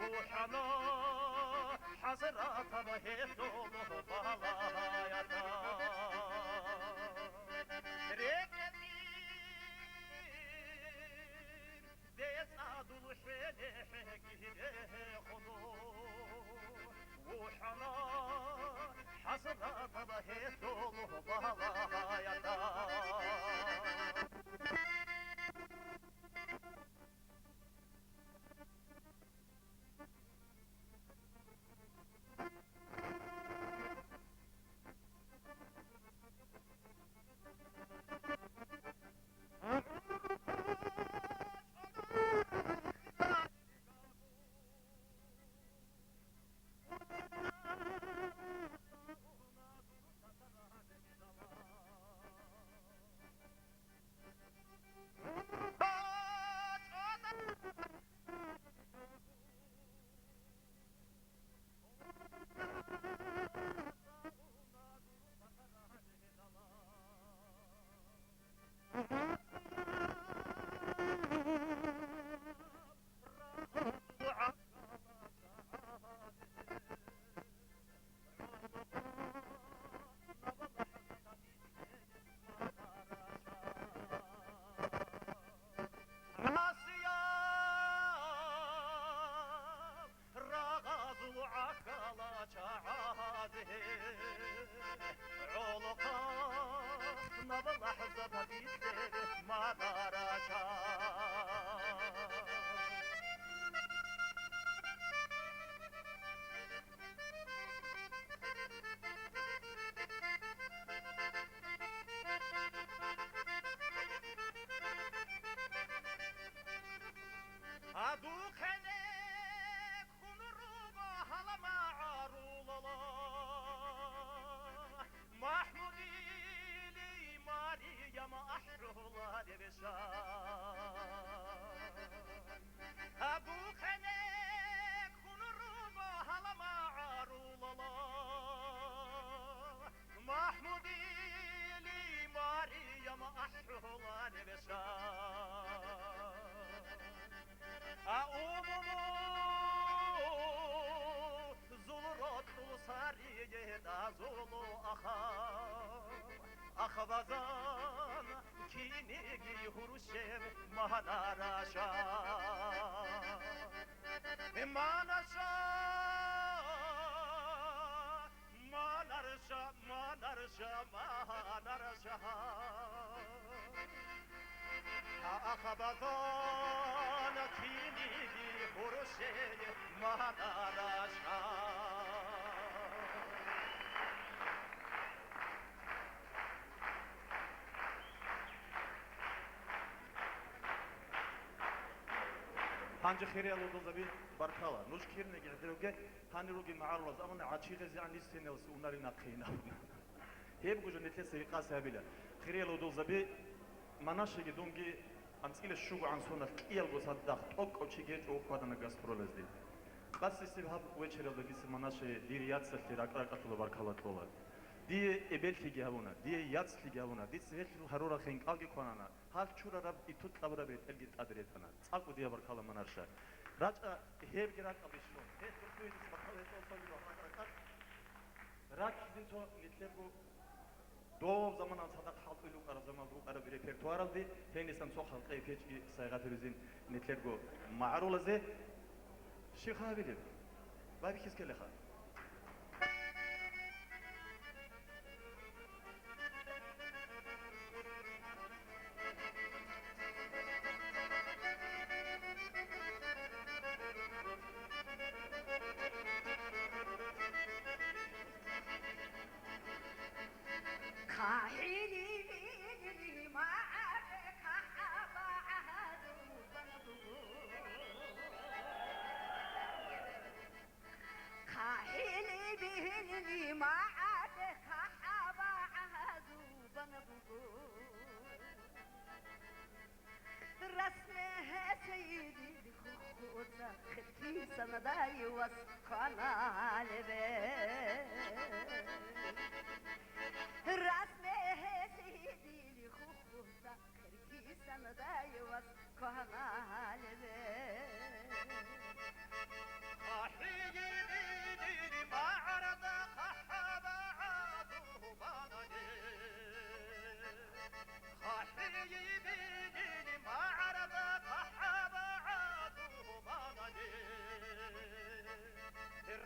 روحنا حسرات بهدوم بالاياتا ركتين ديسادو شنحكي خدو روحنا حسرات بهدوم بالاياتا أخبزان كينيجي هروشم مهناراشا ماناشا مانارشا مانارشا مانارشا أخبزان كينيجي هروشم مهناراشا پنج خیریال دوزبی برکالا نوش کیرنه گردروگه هانی روگی معارض اما عچیق زیان لیستین و سوناری نقینا هیب گوجو نتلس قاس هبیلا خیریال دوزبی مناشه گدونگی انسیل شوق عن سونا کیل گوساد داخت اوک او چیگه او کادنا گاسترولز دی قاس سیب هب وچرل دیس مناشه دیریات سلتی راکاتلو برکالا تولا دی ابلتی گهونا دی یاتسلی گهونا دی سهل هرورا خنگ آگی کنانا حال چورا رب ایتوت لبرا بیت الگی ادریتانا اقو دی برکالا منارشا راجع هیب گرات آبیشون هیب توی دیس برکالا تو سالی رو راکات راک زین تو نتلبو دو زمان از هذا حاط له قرار زمان رو قرار بريبرتوار دي هني سنسوق حلقة فيش سايقات رزين نتلقو معروض زي شيخ هابيل بابي كيس كله خا سنداي وسقنا لبه رسمه سيدي لخوخوزا خركي سنداي وسقنا لبه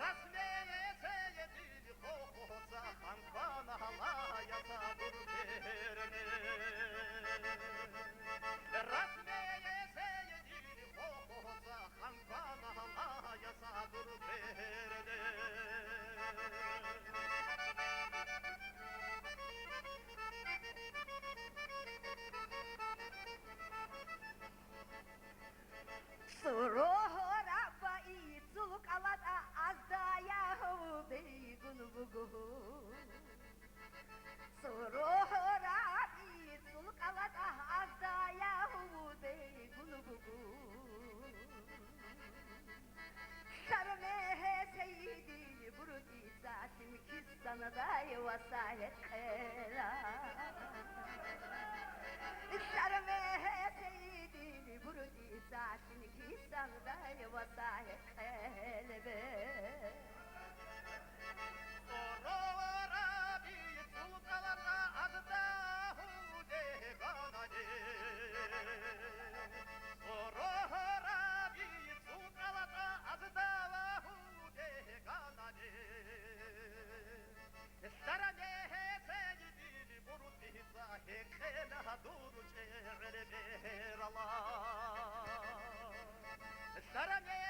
Rasmeye seyedili kokuza Hankana halaya sadur verene Rasmeye seyedili kokuza Hankana halaya sadur verene Suruhora bai suluk alada azda yahu beygun bugu. Suruhora bai suluk alada azda yahu beygun bugu. Sarmehe seyidi burudi zatim kissana da yuvasaya kera. Sarmehe seyidi burudi zatim kissana da yuvasaya kelebe. Sorora bir sulkalata azda hude ganade Sorora bir sulkalata azda hude ganade Sarane seyidi burudi zahekela duru çevrele berala Sarane